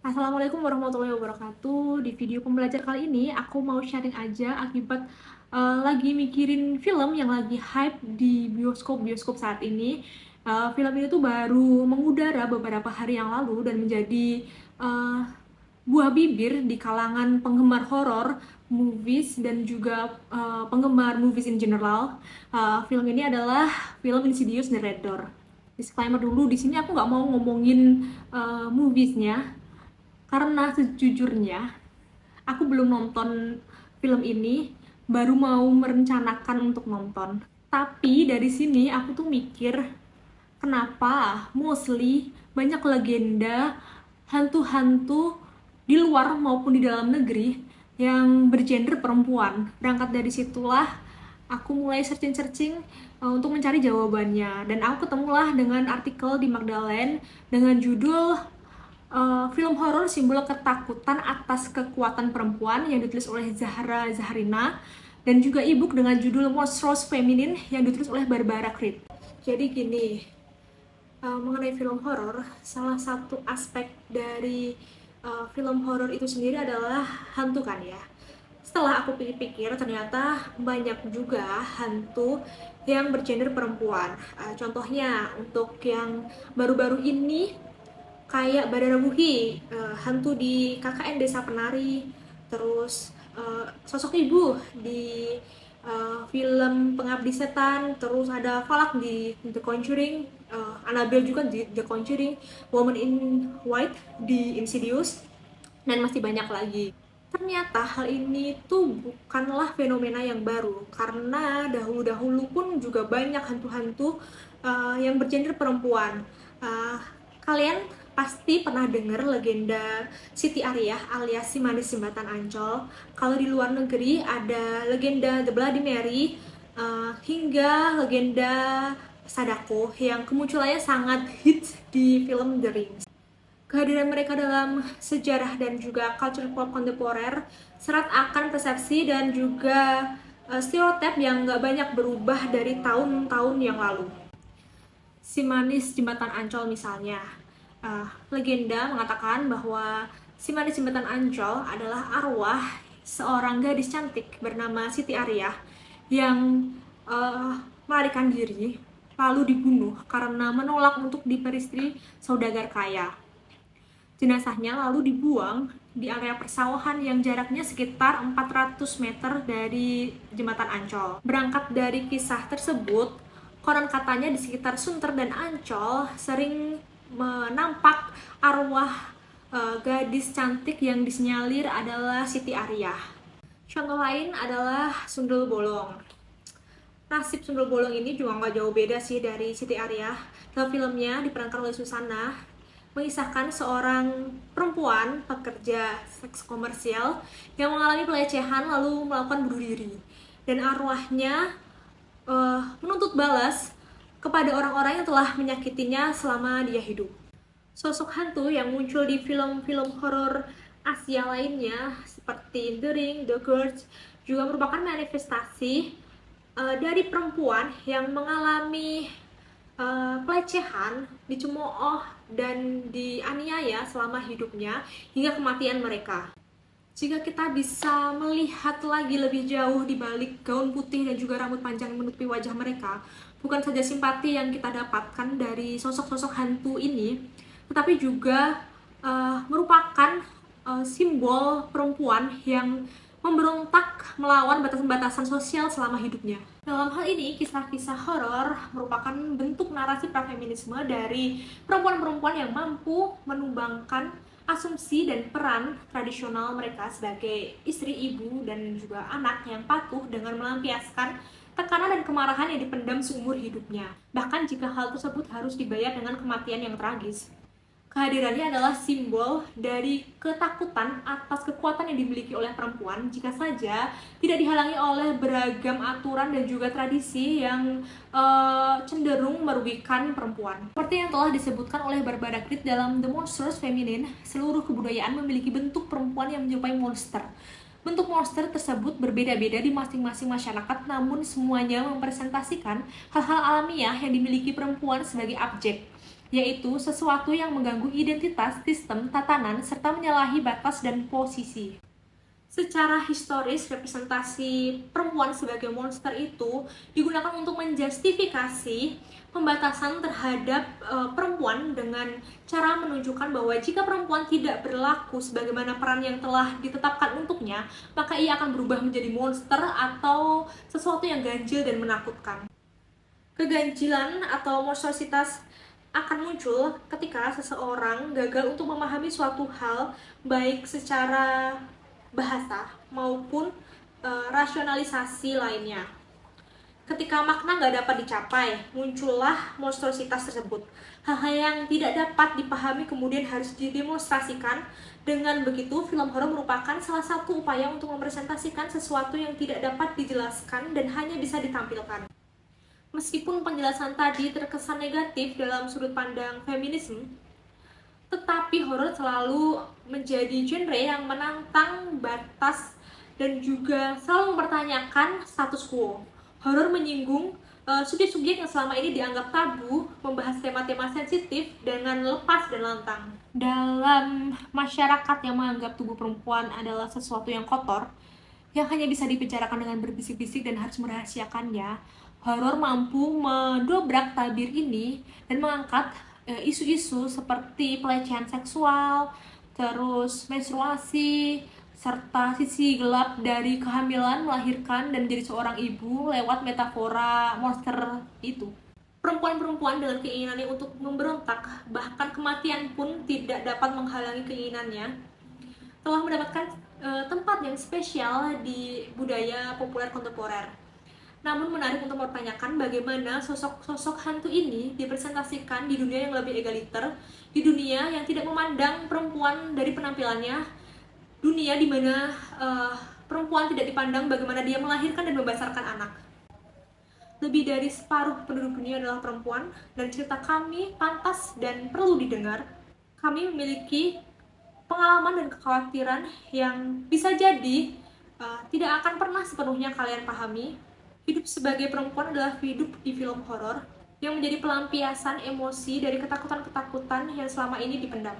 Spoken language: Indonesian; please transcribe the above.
Assalamualaikum warahmatullahi wabarakatuh. Di video pembelajar kali ini, aku mau sharing aja akibat lagi mikirin film yang lagi hype di bioskop-bioskop saat ini. Film ini tuh baru mengudara beberapa hari yang lalu dan menjadi uh, buah bibir di kalangan penggemar horor, movies, dan juga penggemar movies in general. Film ini adalah film Insidious The Red Door. Disclaimer dulu, di sini aku nggak mau ngomongin moviesnya, karena sejujurnya aku belum nonton film ini, baru mau merencanakan untuk nonton. Tapi dari sini aku tuh mikir, kenapa mostly banyak legenda hantu-hantu di luar maupun di dalam negeri yang bergender perempuan. Berangkat dari situlah aku mulai searching-searching untuk mencari jawabannya, dan aku ketemulah dengan artikel di Magdalene dengan judul film horor simbol ketakutan atas kekuatan perempuan yang ditulis oleh Zahra Zahrina, dan juga ebook dengan judul Monstrous Feminine yang ditulis oleh Barbara Creed. Jadi gini, mengenai film horor, salah satu aspek dari film horor itu sendiri adalah hantu kan ya. Setelah aku pikir-pikir, ternyata banyak juga hantu yang bergender perempuan. Contohnya untuk yang baru-baru ini kayak Badara Wuhi, hantu di KKN Desa Penari, terus sosok ibu di film Pengabdi Setan, terus ada Falak di The Conjuring, Annabelle juga di The Conjuring, Woman in White di Insidious, dan masih banyak lagi. Ternyata hal ini tuh bukanlah fenomena yang baru, karena dahulu-dahulu pun juga banyak hantu-hantu yang bergender perempuan. Uh, Kalian pasti pernah dengar legenda Siti Arya alias si manis jembatan Ancol. Kalau di luar negeri ada legenda The Bloody Mary, hingga legenda Sadako yang kemunculannya sangat hits di film The Ring. Kehadiran mereka dalam sejarah dan juga culture pop kontemporer serat akan persepsi dan juga stereotip yang gak banyak berubah dari tahun-tahun yang lalu. Si manis jembatan Ancol misalnya, legenda mengatakan bahwa si manis jembatan Ancol adalah arwah seorang gadis cantik bernama Siti Arya yang melarikan diri lalu dibunuh karena menolak untuk diperistri saudagar kaya. Jenazahnya lalu dibuang di area persawahan yang jaraknya sekitar 400 meter dari jembatan Ancol. Berangkat dari kisah tersebut, konon katanya di sekitar Sunter dan Ancol sering menampak arwah gadis cantik yang disinyalir adalah Siti Arya. Contoh lain adalah Sundel Bolong. Nasib Sundel Bolong ini juga nggak jauh beda sih dari Siti Arya. Dalam filmnya diperankan oleh Susana, mengisahkan seorang perempuan pekerja seks komersial yang mengalami pelecehan lalu melakukan bunuh diri, dan arwahnya menuntut balas kepada orang-orang yang telah menyakitinya selama dia hidup. Sosok hantu yang muncul di film-film horor Asia lainnya seperti The Ring, The Grudge juga merupakan manifestasi dari perempuan yang mengalami pelecehan, dicemooh, dan dianiaya selama hidupnya hingga kematian mereka. Jika kita bisa melihat lagi lebih jauh di balik gaun putih dan juga rambut panjang yang menutupi wajah mereka, bukan saja simpati yang kita dapatkan dari sosok-sosok hantu ini, tetapi juga merupakan simbol perempuan yang memberontak melawan batasan-batasan sosial selama hidupnya. Dalam hal ini, kisah-kisah horor merupakan bentuk narasi prafeminisme dari perempuan-perempuan yang mampu menumbangkan asumsi dan peran tradisional mereka sebagai istri, ibu, dan juga anak yang patuh dengan melampiaskan tekanan dan kemarahan yang dipendam seumur hidupnya. Bahkan jika hal tersebut harus dibayar dengan kematian yang tragis. Kehadirannya adalah simbol dari ketakutan atas kekuatan yang dimiliki oleh perempuan jika saja tidak dihalangi oleh beragam aturan dan juga tradisi yang cenderung merugikan perempuan. Seperti yang telah disebutkan oleh Barbara Creed dalam The Monstrous Feminine, seluruh kebudayaan memiliki bentuk perempuan yang menyerupai monster. Bentuk monster tersebut berbeda-beda di masing-masing masyarakat, namun semuanya mempresentasikan hal-hal alamiah yang dimiliki perempuan sebagai objek. yaitu sesuatu yang mengganggu identitas, sistem, tatanan, serta menyalahi batas dan posisi. Secara historis, representasi perempuan sebagai monster itu digunakan untuk menjustifikasi pembatasan terhadap perempuan dengan cara menunjukkan bahwa jika perempuan tidak berlaku sebagaimana peran yang telah ditetapkan untuknya, maka ia akan berubah menjadi monster atau sesuatu yang ganjil dan menakutkan. Keganjilan atau monstrositas akan muncul ketika seseorang gagal untuk memahami suatu hal, baik secara bahasa maupun rasionalisasi lainnya. Ketika makna nggak dapat dicapai, muncullah monstrositas tersebut. Hal-hal yang tidak dapat dipahami kemudian harus didemonstrasikan. Dengan begitu, film horor merupakan salah satu upaya untuk merepresentasikan sesuatu yang tidak dapat dijelaskan dan hanya bisa ditampilkan. Meskipun penjelasan tadi terkesan negatif dalam sudut pandang feminisme, tetapi horor selalu menjadi genre yang menantang batas dan juga selalu mempertanyakan status quo. Horor menyinggung subjek-subjek yang selama ini dianggap tabu, membahas tema-tema sensitif dengan lepas dan lantang. Dalam masyarakat yang menganggap tubuh perempuan adalah sesuatu yang kotor, yang hanya bisa dibicarakan dengan berbisik-bisik dan harus merahasiakannya, horor mampu mendobrak tabir ini dan mengangkat isu-isu seperti pelecehan seksual, terus menstruasi, serta sisi gelap dari kehamilan, melahirkan, dan menjadi seorang ibu lewat metafora monster itu. Perempuan-perempuan dengan keinginannya untuk memberontak, bahkan kematian pun tidak dapat menghalangi keinginannya, telah mendapatkan tempat yang spesial di budaya populer kontemporer. Namun menarik untuk mempertanyakan bagaimana sosok-sosok hantu ini dipresentasikan di dunia yang lebih egaliter, di dunia yang tidak memandang perempuan dari penampilannya, dunia di mana perempuan tidak dipandang bagaimana dia melahirkan dan membesarkan anak. Lebih dari separuh penduduk dunia adalah perempuan, dan cerita kami pantas dan perlu didengar. Kami memiliki pengalaman dan kekhawatiran yang bisa jadi tidak akan pernah sepenuhnya kalian pahami. Hidup sebagai perempuan adalah hidup di film horor yang menjadi pelampiasan emosi dari ketakutan-ketakutan yang selama ini dipendam.